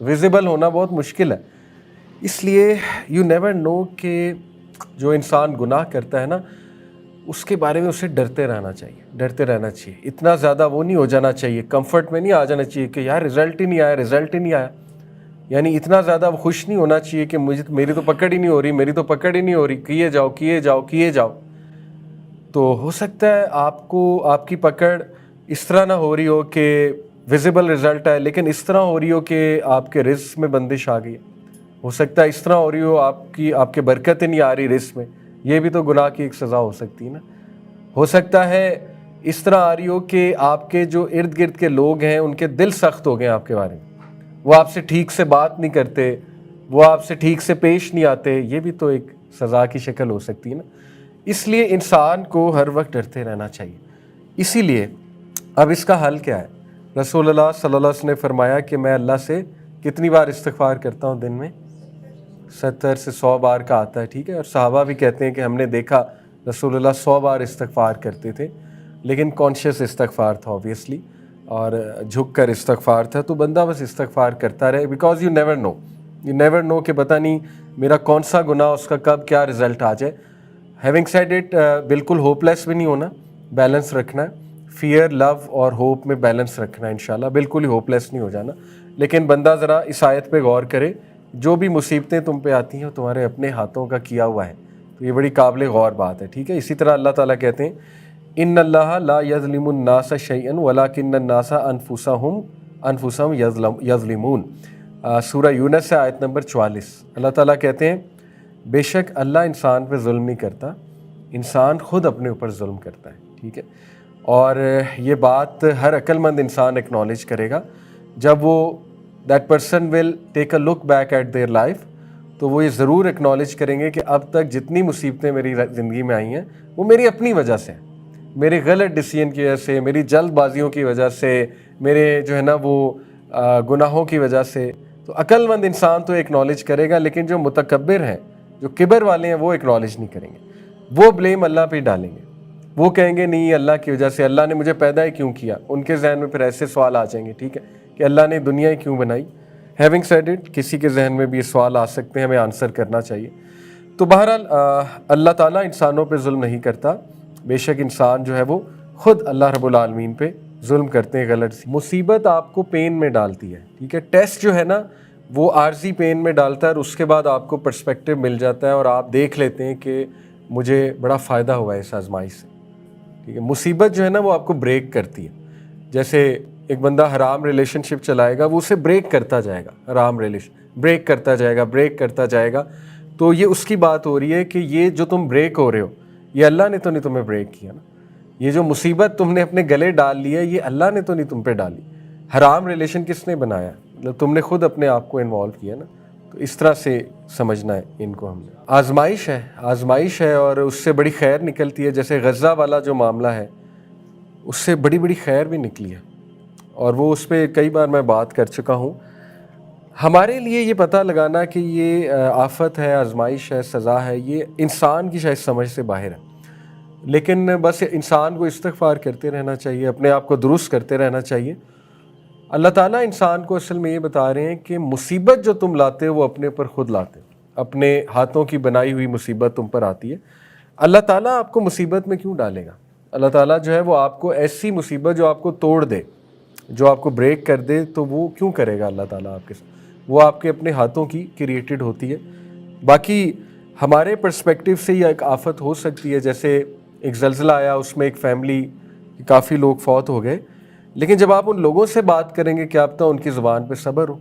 Visible ہونا بہت مشکل ہے. اس لیے یو نیور نو کہ جو انسان گناہ کرتا ہے نا اس کے بارے میں اسے ڈرتے رہنا چاہیے. اتنا زیادہ وہ نہیں ہو جانا چاہیے, کمفرٹ میں نہیں آ جانا چاہیے کہ یار رزلٹ ہی نہیں آیا. یعنی اتنا زیادہ خوش نہیں ہونا چاہیے کہ میری تو پکڑ ہی نہیں ہو رہی, کیے جاؤ. تو ہو سکتا ہے آپ کی پکڑ اس طرح نہ ہو رہی ہو کہ ویزیبل رزلٹ ہے, لیکن اس طرح ہو رہی ہو کہ آپ کے رزق میں بندش آ گئی. ہو سکتا ہے اس طرح ہو رہی ہو آپ کے برکتیں نہیں آ رہی رزق میں, یہ بھی تو گناہ کی ایک سزا ہو سکتی ہے نا. ہو سکتا ہے اس طرح آ رہی ہو کہ آپ کے جو ارد گرد کے لوگ ہیں ان کے دل سخت ہو گئے آپ کے بارے میں, وہ آپ سے ٹھیک سے بات نہیں کرتے, وہ آپ سے ٹھیک سے پیش نہیں آتے. یہ بھی تو ایک سزا کی شکل ہو سکتی ہے نا. اس لیے انسان کو ہر وقت ڈرتے رہنا چاہیے. اسی لیے اب اس کا حل کیا ہے؟ رسول اللہ صلی اللہ علیہ وسلم نے فرمایا کہ میں اللہ سے کتنی بار استغفار کرتا ہوں دن میں؟ 70 سے 100 بار کا آتا ہے, ٹھیک ہے. اور صحابہ بھی کہتے ہیں کہ ہم نے دیکھا رسول اللہ 100 بار استغفار کرتے تھے, لیکن کانشیس استغفار تھا اوبیسلی, اور جھک کر استغفار تھا. تو بندہ بس استغفار کرتا رہے, بیکاز یو نیور نو کہ پتہ نہیں میرا کون سا گناہ اس کا کب کیا رزلٹ آ جائے. ہیونگ سیڈ اٹ, بالکل ہوپ لیس بھی نہیں ہونا, بیلنس رکھنا ہے. فیئر, لو اور ہوپ میں بیلنس رکھنا ہے انشاءاللہ, بالکل ہی ہوپ لیس نہیں ہو جانا. لیکن بندہ ذرا اس آیت پہ غور کرے, جو بھی مصیبتیں تم پہ آتی ہیں وہ تمہارے اپنے ہاتھوں کا کیا ہوا ہے. تو یہ بڑی قابل غور بات ہے, ٹھیک ہے. اسی طرح اللہ تعالیٰ کہتے ہیں ان اللہ لا یظلم الناس شیئا ولکن الناس انفسہم یظلمون. سورہ یونس سے آیت نمبر 44. اللہ تعالیٰ کہتے ہیں بے شک اللہ انسان پہ ظلم نہیں کرتا, انسان خود اپنے اوپر ظلم کرتا ہے, ٹھیک ہے. اور یہ بات ہر عقل مند انسان اکنالج کرے گا جب وہ that person will take a look back at their life. تو وہ یہ ضرور اکنالج کریں گے کہ اب تک جتنی مصیبتیں میری زندگی میں آئی ہیں وہ میری اپنی وجہ سے ہیں, میرے غلط ڈیسیژن کی وجہ سے, میری جلد بازیوں کی وجہ سے, میرے جو ہے نا وہ گناہوں کی وجہ سے. تو عقل مند انسان تو اکنالج کرے گا, لیکن جو متکبر ہیں, جو کبر والے ہیں, وہ اکنالج نہیں کریں گے. وہ بلیم اللہ پہ ڈالیں گے, وہ کہیں گے نہیں اللہ کی وجہ سے, اللہ نے مجھے پیدا ہی کیوں کیا. ان کے ذہن میں پھر ایسے سوال آ جائیں گے, ٹھیک ہے, کہ اللہ نے دنیا ہی کیوں بنائی. ہیونگ سیڈ اٹ, کسی کے ذہن میں بھی یہ سوال آ سکتے ہیں, ہمیں آنسر کرنا چاہیے. تو بہرحال اللہ تعالیٰ انسانوں پہ ظلم نہیں کرتا, بے شک انسان جو ہے وہ خود اللہ رب العالمین پہ ظلم کرتے ہیں غلط سی. مصیبت آپ کو پین میں ڈالتی ہے, ٹھیک ہے. ٹیسٹ جو ہے نا وہ عارضی پین میں ڈالتا ہے, اور اس کے بعد آپ کو پرسپیکٹیو مل جاتا ہے, اور آپ دیکھ لیتے ہیں کہ مجھے بڑا فائدہ ہوا ہے اس آزمائش سے, ٹھیک ہے. مصیبت جو ہے نا وہ آپ کو بریک کرتی ہے. جیسے ایک بندہ حرام ریلیشن شپ چلائے گا, وہ اسے بریک کرتا جائے گا, حرام ریلیشن بریک کرتا جائے گا. تو یہ اس کی بات ہو رہی ہے کہ یہ جو تم بریک ہو رہے ہو, یہ اللہ نے تو نہیں تمہیں بریک کیا نا. یہ جو مصیبت تم نے اپنے گلے ڈال لی ہے, یہ اللہ نے تو نہیں تم پہ ڈالی. حرام ریلیشن کس نے بنایا؟ مطلب تم نے خود اپنے آپ کو انوالو کیا نا. تو اس طرح سے سمجھنا ہے ان کو. ہم نے آزمائش ہے, اور اس سے بڑی خیر نکلتی ہے. جیسے غزہ والا جو معاملہ ہے, اس سے بڑی خیر بھی نکلی ہے, اور وہ اس پہ کئی بار میں بات کر چکا ہوں. ہمارے لیے یہ پتہ لگانا کہ یہ آفت ہے, آزمائش ہے, سزا ہے, یہ انسان کی شاید سمجھ سے باہر ہے. لیکن بس انسان کو استغفار کرتے رہنا چاہیے, اپنے آپ کو درست کرتے رہنا چاہیے. اللہ تعالیٰ انسان کو اصل میں یہ بتا رہے ہیں کہ مصیبت جو تم لاتے ہو وہ اپنے اوپر خود لاتے ہو, اپنے ہاتھوں کی بنائی ہوئی مصیبت تم پر آتی ہے. اللہ تعالیٰ آپ کو مصیبت میں کیوں ڈالے گا؟ اللہ تعالیٰ جو ہے وہ آپ کو ایسی مصیبت جو آپ کو توڑ دے, جو آپ کو بریک کر دے, تو وہ کیوں کرے گا اللہ تعالیٰ آپ کے ساتھ؟ وہ آپ کے اپنے ہاتھوں کی کریٹڈ ہوتی ہے. باقی ہمارے پرسپیکٹیو سے یہ ایک آفت ہو سکتی ہے. جیسے ایک زلزلہ آیا, اس میں ایک فیملی کافی لوگ فوت ہو گئے, لیکن جب آپ ان لوگوں سے بات کریں گے, کیا پتہ ان کی زبان پہ صبر ہو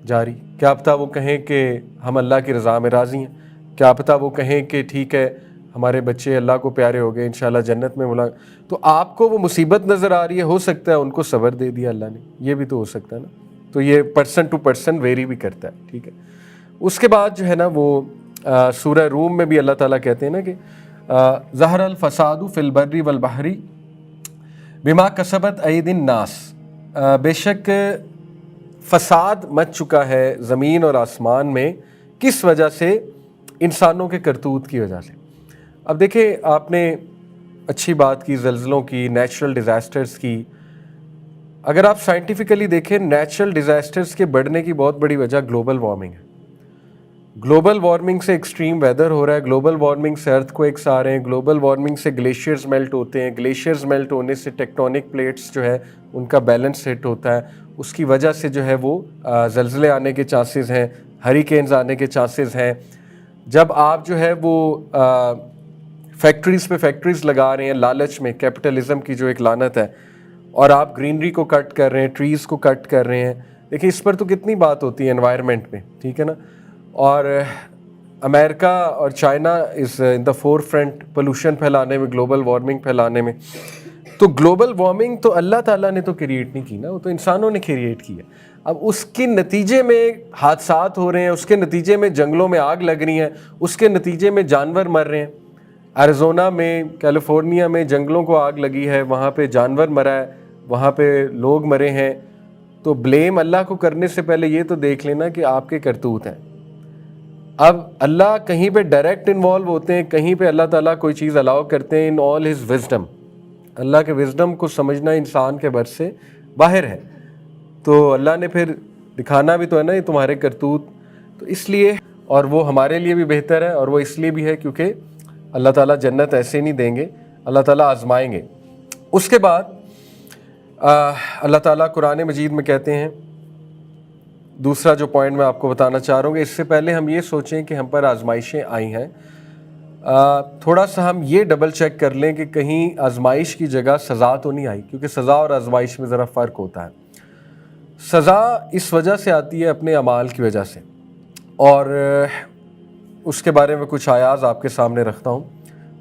جاری, کیا پتہ وہ کہیں کہ ہم اللہ کی رضا میں راضی ہیں, کیا پتہ وہ کہیں کہ ٹھیک ہے ہمارے بچے اللہ کو پیارے ہو گئے, انشاءاللہ جنت میں ملا. تو آپ کو وہ مصیبت نظر آ رہی ہے, ہو سکتا ہے ان کو صبر دے دیا اللہ نے, یہ بھی تو ہو سکتا ہے نا. تو یہ پرسن ٹو پرسن ویری بھی کرتا ہے, ٹھیک ہے. اس کے بعد جو ہے نا وہ سورہ روم میں بھی اللہ تعالیٰ کہتے ہیں نا کہ ظہر الفساد فی البر والبحر بما کسبت ایدی الناس, بے شک فساد مچ چکا ہے زمین اور آسمان میں, کس وجہ سے؟ انسانوں کے کرتوت کی وجہ سے. اب دیکھیں, آپ نے اچھی بات کی, زلزلوں کی, نیچرل ڈیزاسٹرز کی. اگر آپ سائنٹیفکلی دیکھیں نیچرل ڈیزاسٹرز کے بڑھنے کی بہت بڑی وجہ گلوبل وارمنگ ہے. گلوبل وارمنگ سے ایکسٹریم ویدر ہو رہا ہے, گلوبل وارمنگ سے ارتھ کویکس آ رہے ہیں, گلوبل وارمنگ سے گلیشیئرز میلٹ ہوتے ہیں, گلیشیئرز میلٹ ہونے سے ٹیکٹونک پلیٹس جو ہے ان کا بیلنس ہٹ ہوتا ہے, اس کی وجہ سے جو ہے وہ زلزلے آنے کے چانسز ہیں, ہریکینز آنے کے چانسز ہیں. جب آپ جو ہے وہ فیکٹریز پہ فیکٹریز لگا رہے ہیں لالچ میں, کیپٹلزم کی جو ایک لعنت ہے, اور آپ گرینری کو کٹ کر رہے ہیں, ٹریز کو کٹ کر رہے ہیں. دیکھیں اس پر تو کتنی بات ہوتی ہے انوائرمنٹ میں, ٹھیک ہے نا. اور امریکہ اور China is in the forefront pollution پھیلانے میں, گلوبل وارمنگ پھیلانے میں. تو گلوبل وارمنگ تو اللہ تعالیٰ نے تو کریٹ نہیں کی نا, وہ تو انسانوں نے کریٹ کی ہے. اب اس کے نتیجے میں حادثات ہو رہے ہیں, اس کے نتیجے میں جنگلوں میں آگ لگ رہی ہیں, اس کے نتیجے میں جانور مر رہے ہیں. ایریزونا میں, کیلیفورنیا میں جنگلوں کو آگ لگی ہے, وہاں پہ جانور مرا ہے, وہاں پہ لوگ مرے ہیں. تو بلیم اللہ کو کرنے سے پہلے یہ تو دیکھ لینا کہ آپ کے کرتوت ہیں. اب اللہ کہیں پہ ڈائریکٹ انوالو ہوتے ہیں, کہیں پہ اللہ تعالیٰ کوئی چیز الاؤ کرتے ہیں. ان آل ہز وزڈم, اللہ کے وزڈم کو سمجھنا انسان کے بس سے باہر ہے. تو اللہ نے پھر دکھانا بھی تو ہے نا یہ تمہارے کرتوت. تو اس لیے, اور وہ ہمارے لیے بھی بہتر ہے, اور وہ اس لیے بھی ہے کیونکہ اللہ تعالیٰ جنت ایسے نہیں دیں گے, اللہ تعالیٰ آزمائیں گے. اس کے بعد اللہ تعالیٰ قرآن مجید میں کہتے ہیں, دوسرا جو پوائنٹ میں آپ کو بتانا چاہ رہا ہوں کہ اس سے پہلے ہم یہ سوچیں کہ ہم پر آزمائشیں آئی ہیں, تھوڑا سا ہم یہ ڈبل چیک کر لیں کہ کہیں آزمائش کی جگہ سزا تو نہیں آئی, کیونکہ سزا اور آزمائش میں ذرا فرق ہوتا ہے. سزا اس وجہ سے آتی ہے اپنے اعمال کی وجہ سے, اور اس کے بارے میں کچھ آیات آپ کے سامنے رکھتا ہوں.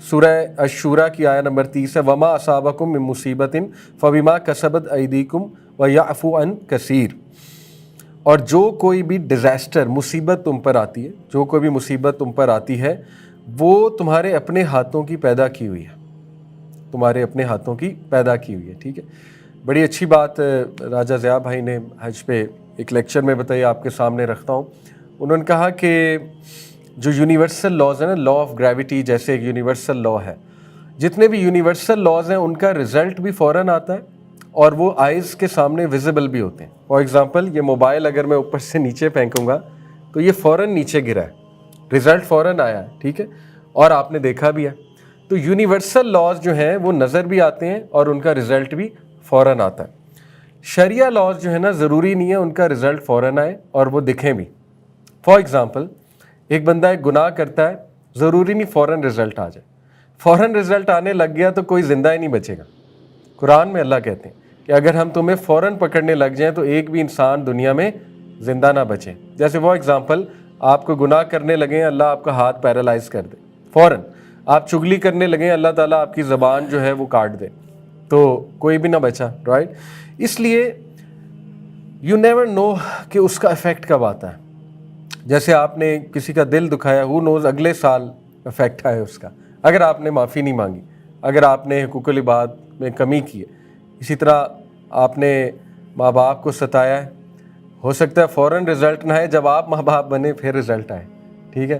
سورہ الشورى کی آیت نمبر 30 ہے, وما اصابکم من مصیبت فبما کسبت ایدیکم ویعفو عن کثیر. اور جو کوئی بھی ڈیزاسٹر, مصیبت تم پر آتی ہے, جو کوئی بھی مصیبت تم پر آتی ہے وہ تمہارے اپنے ہاتھوں کی پیدا کی ہوئی ہے, تمہارے اپنے ہاتھوں کی پیدا کی ہوئی ہے. ٹھیک ہے, بڑی اچھی بات راجہ ضیاء بھائی نے حج پہ ایک لیکچر میں بتائی, آپ کے سامنے رکھتا ہوں. انہوں نے کہا کہ جو یونیورسل لاز ہیں نا, لا آف گریوٹی جیسے ایک یونیورسل لا ہے, جتنے بھی یونیورسل لاز ہیں ان کا رزلٹ بھی فوراً آتا ہے, اور وہ آئیز کے سامنے ویزیبل بھی ہوتے ہیں. فار ایگزامپل یہ موبائل اگر میں اوپر سے نیچے پھینکوں گا تو یہ فوراً نیچے گرا ہے, رزلٹ فوراً آیا ہے, ٹھیک ہے, اور آپ نے دیکھا بھی ہے. تو یونیورسل لاز جو ہیں وہ نظر بھی آتے ہیں اور ان کا رزلٹ بھی فوراً آتا ہے. شریعہ لاز جو ہے نا, ضروری نہیں ہے ان کا رزلٹ فوراً آئے اور وہ دکھیں بھی. فار ایگزامپل ایک بندہ ایک گناہ کرتا ہے, ضروری نہیں فوراً رزلٹ آ جائے. فوراً رزلٹ آنے لگ گیا تو کوئی زندہ ہی نہیں بچے گا. قرآن میں اللہ کہتے ہیں کہ اگر ہم تمہیں فوراً پکڑنے لگ جائیں تو ایک بھی انسان دنیا میں زندہ نہ بچے. جیسے وہ ایگزامپل, آپ کو گناہ کرنے لگیں, اللہ آپ کا ہاتھ پیرالائز کر دے فوراً. آپ چغلی کرنے لگیں, اللہ تعالیٰ آپ کی زبان جو ہے وہ کاٹ دے, تو کوئی بھی نہ بچا, رائٹ. اس لیے یو نیور نو کہ اس کا افیکٹ کب آتا ہے. جیسے آپ نے کسی کا دل دکھایا, ہو نوز اگلے سال افیکٹ آئے اس کا, اگر آپ نے معافی نہیں مانگی, اگر آپ نے حقوق العباد میں کمی کی ہے. اسی طرح آپ نے ماں باپ کو ستایا ہے, ہو سکتا ہے فوراً رزلٹ نہ آئے, جب آپ ماں باپ بنے پھر رزلٹ آئے, ٹھیک ہے,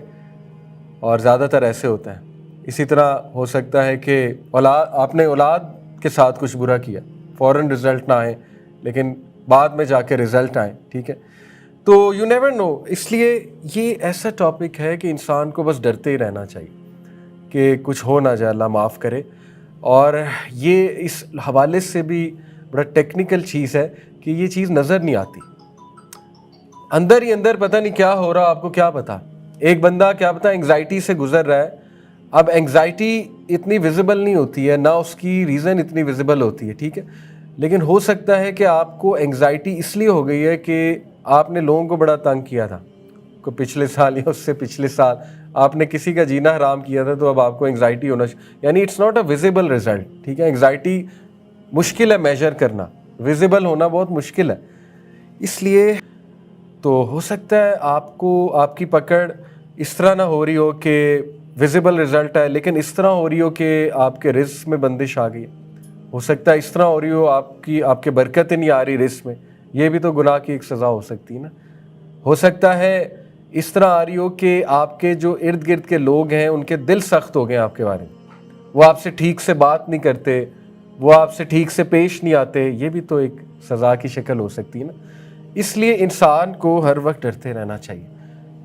اور زیادہ تر ایسے ہوتا ہے. اسی طرح ہو سکتا ہے کہ آپ نے اولاد کے ساتھ کچھ برا کیا, فوراً رزلٹ نہ آئے لیکن بعد میں جا کے رزلٹ آئے, ٹھیک ہے. تو یو نیور نو. اس لیے یہ ایسا ٹاپک ہے کہ انسان کو بس ڈرتے ہی رہنا چاہیے کہ کچھ ہو نہ جائے, اللہ معاف کرے. اور یہ اس حوالے سے بھی بڑا ٹیکنیکل چیز ہے کہ یہ چیز نظر نہیں آتی, اندر ہی اندر پتہ نہیں کیا ہو رہا, آپ کو کیا پتا. ایک بندہ کیا پتا انگزائٹی سے گزر رہا ہے. اب انگزائٹی اتنی ویزیبل نہیں ہوتی ہے, نہ اس کی ریزن اتنی ویزیبل ہوتی ہے, ٹھیک ہے, لیکن ہو سکتا ہے کہ آپ کو انگزائٹی اس لیے ہو گئی ہے کہ آپ نے لوگوں کو بڑا تنگ کیا تھا, کو پچھلے سال یا اس سے پچھلے سال آپ نے کسی کا جینا حرام کیا تھا, تو اب آپ کو انگزائٹی ہونا یعنی it's not a visible result, ٹھیک ہے. انگزائٹی مشکل ہے میجر کرنا, ویزیبل ہونا بہت مشکل ہے. اس لیے تو ہو سکتا ہے آپ کو آپ کی پکڑ اس طرح نہ ہو رہی ہو کہ ویزیبل رزلٹ ہے, لیکن اس طرح ہو رہی ہو کہ آپ کے رزق میں بندش آ گئی. ہو سکتا ہے اس طرح ہو رہی ہو آپ کے برکتیں نہیں آ رہی رزق میں, یہ بھی تو گناہ کی ایک سزا ہو سکتی ہے نا. ہو سکتا ہے اس طرح آ رہی ہو کہ آپ کے جو ارد گرد کے لوگ ہیں ان کے دل سخت ہو گئے آپ کے بارے میں, وہ آپ سے ٹھیک سے بات نہیں کرتے, وہ آپ سے ٹھیک سے پیش نہیں آتے، یہ بھی تو ایک سزا کی شکل ہو سکتی ہے نا۔ اس لیے انسان کو ہر وقت ڈرتے رہنا چاہیے۔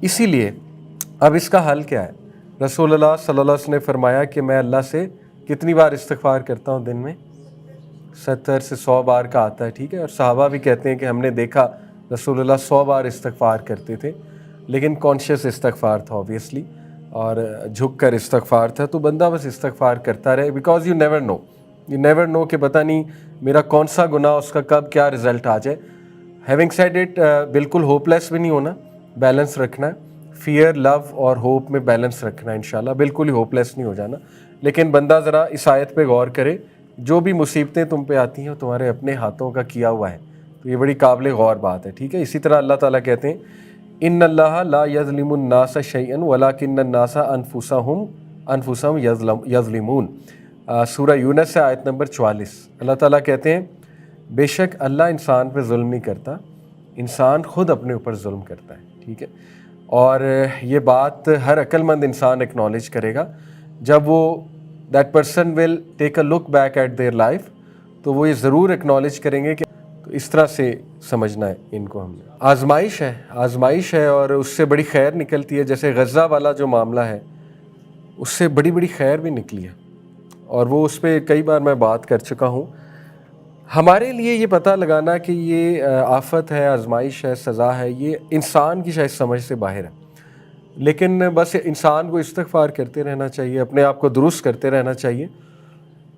اسی لیے اب اس کا حل کیا ہے؟ رسول اللہ صلی اللہ علیہ وسلم نے فرمایا کہ میں اللہ سے کتنی بار استغفار کرتا ہوں دن میں؟ 70 سے 100 بار کا آتا ہے، ٹھیک ہے۔ اور صحابہ بھی کہتے ہیں کہ ہم نے دیکھا رسول اللہ 100 بار استغفار کرتے تھے، لیکن کانشیس استغفار تھا اوبیسلی، اور جھک کر استغفار تھا۔ تو بندہ بس استغفار کرتا رہے، بیکاز یو نیور نو کہ پتہ نہیں میرا کون سا گناہ اس کا کب کیا رزلٹ آ جائے۔ ہیونگ سیڈ اٹ، بالکل ہوپ لیس بھی نہیں ہونا، بیلنس رکھنا ہے، فیئر، لو اور ہوپ میں بیلنس رکھنا ہے انشاءاللہ، بالکل ہی ہوپ لیس نہیں ہو جانا۔ لیکن بندہ ذرا اس آیت پہ غور کرے، جو بھی مصیبتیں تم پہ آتی ہیں وہ تمہارے اپنے ہاتھوں کا کیا ہوا ہے، تو یہ بڑی قابل غور بات ہے، ٹھیک ہے۔ اسی طرح اللہ تعالیٰ کہتے ہیں ان اللہ لا یظلم الناس شیئا ولکن الناس انفسہم یظلمون، سورہ یونس سے آیت نمبر 44۔ اللہ تعالیٰ کہتے ہیں بے شک اللہ انسان پہ ظلم نہیں کرتا، انسان خود اپنے اوپر ظلم کرتا ہے، ٹھیک ہے۔ اور یہ بات ہر عقل مند انسان ایکنالج کرے گا جب وہ that person will take a look back at their life, تو وہ یہ ضرور ایکنالج کریں گے کہ تو اس طرح سے سمجھنا ہے ان کو ہم نے۔ آزمائش ہے اور اس سے بڑی خیر نکلتی ہے، جیسے غزہ والا جو معاملہ ہے اس سے بڑی خیر بھی نکلی ہے، اور وہ اس پہ کئی بار میں بات کر چکا ہوں۔ ہمارے لیے یہ پتہ لگانا کہ یہ آفت ہے، آزمائش ہے، سزا ہے، یہ انسان کی شاید سمجھ سے باہر ہے، لیکن بس انسان کو استغفار کرتے رہنا چاہیے، اپنے آپ کو درست کرتے رہنا چاہیے۔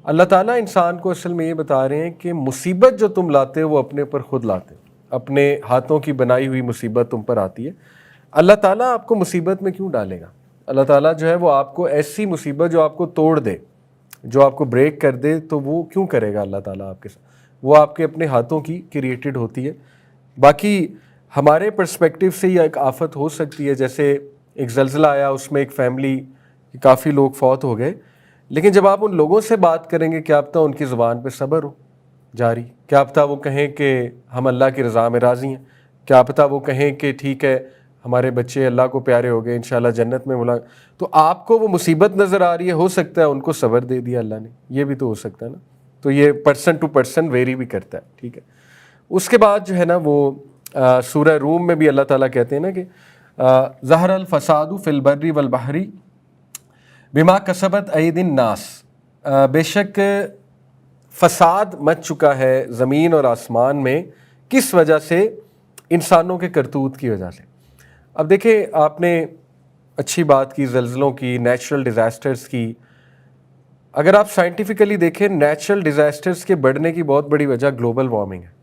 اللہ تعالیٰ انسان کو اصل میں یہ بتا رہے ہیں کہ مصیبت جو تم لاتے ہو وہ اپنے اوپر خود لاتے ہو، اپنے ہاتھوں کی بنائی ہوئی مصیبت تم پر آتی ہے۔ اللہ تعالیٰ آپ کو مصیبت میں کیوں ڈالے گا؟ اللہ تعالیٰ جو ہے وہ آپ کو ایسی مصیبت جو آپ کو توڑ دے، جو آپ کو بریک کر دے، تو وہ کیوں کرے گا اللہ تعالیٰ آپ کے ساتھ؟ وہ آپ کے اپنے ہاتھوں کی کریٹڈ ہوتی ہے۔ باقی ہمارے پرسپیکٹیو سے یہ ایک آفت ہو سکتی ہے، جیسے ایک زلزلہ آیا، اس میں ایک فیملی کافی لوگ فوت ہو گئے، لیکن جب آپ ان لوگوں سے بات کریں گے کیا پتہ ان کی زبان پہ صبر ہو جاری، کیا پتہ وہ کہیں کہ ہم اللہ کی رضا میں راضی ہیں، کیا پتہ وہ کہیں کہ ٹھیک ہے ہمارے بچے اللہ کو پیارے ہو گئے، انشاءاللہ جنت میں ملا۔ تو آپ کو وہ مصیبت نظر آ رہی ہے، ہو سکتا ہے ان کو صبر دے دیا اللہ نے، یہ بھی تو ہو سکتا ہے نا۔ تو یہ پرسن ٹو پرسن ویری بھی کرتا ہے، ٹھیک ہے۔ اس کے بعد جو ہے نا وہ سورہ روم میں بھی اللہ تعالیٰ کہتے ہیں نا کہ ظہر الفساد فی البر والبحر بما کسبت ایدی الناس، بے شک فساد مچ چکا ہے زمین اور آسمان میں، کس وجہ سے؟ انسانوں کے کرتوت کی وجہ سے۔ اب دیکھیں، آپ نے اچھی بات کی زلزلوں کی، نیچرل ڈیزاسٹرز کی۔ اگر آپ سائنٹیفکلی دیکھیں، نیچرل ڈیزاسٹرز کے بڑھنے کی بہت بڑی وجہ گلوبل وارمنگ ہے۔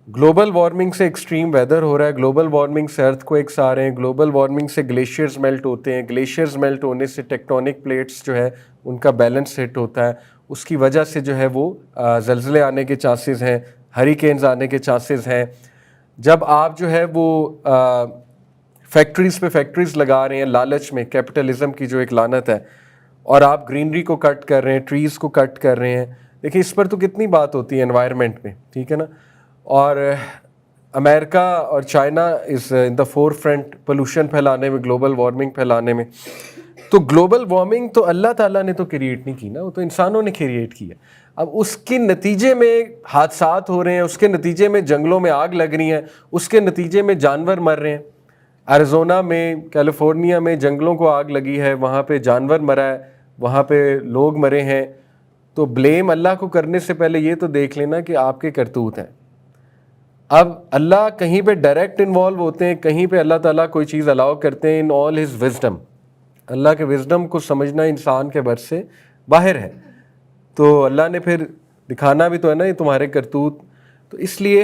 گلوبل وارمنگ سے ایکسٹریم ویدر ہو رہا ہے، گلوبل وارمنگ سے ارتھ کویکس آ رہے ہیں، گلوبل وارمنگ سے گلیشیئرز میلٹ ہوتے ہیں، گلیشیئرز میلٹ ہونے سے ٹیکٹونک پلیٹس جو ہے ان کا بیلنس ہٹ ہوتا ہے، اس کی وجہ سے جو ہے وہ زلزلے آنے کے چانسز ہیں، ہریکینز آنے کے چانسز ہیں۔ جب آپ جو ہے وہ فیکٹریز پہ فیکٹریز لگا رہے ہیں لالچ میں، کیپٹلزم کی جو ایک لعنت ہے، اور آپ گرینری کو کٹ کر رہے ہیں، ٹریز کو کٹ کر رہے ہیں، دیکھیں اس پر تو کتنی بات ہوتی ہے انوائرمنٹ میں، ٹھیک ہے نا۔ اور امریکہ اور China is in the forefront pollution پھیلانے میں، گلوبل وارمنگ پھیلانے میں۔ تو گلوبل وارمنگ تو اللہ تعالیٰ نے تو کریٹ نہیں کی نا، وہ تو انسانوں نے کریٹ کی ہے۔ اب اس کے نتیجے میں حادثات ہو رہے ہیں، اس کے نتیجے میں جنگلوں میں آگ لگ رہی ہیں، اس کے نتیجے میں جانور مر رہے ہیں۔ ایریزونا میں، کیلیفورنیا میں جنگلوں کو آگ لگی ہے، وہاں پہ جانور مرا ہے، وہاں پہ لوگ مرے ہیں۔ تو بلیم اللہ کو کرنے سے پہلے یہ تو دیکھ لینا کہ آپ کے کرتوت ہیں۔ اب اللہ کہیں پہ ڈائریکٹ انوالو ہوتے ہیں، کہیں پہ اللہ تعالیٰ کوئی چیز الاؤ کرتے ہیں، ان آل ہز وزڈم۔ اللہ کے وزڈم کو سمجھنا انسان کے بس سے باہر ہے، تو اللہ نے پھر دکھانا بھی تو ہے نا یہ تمہارے کرتوت، تو اس لیے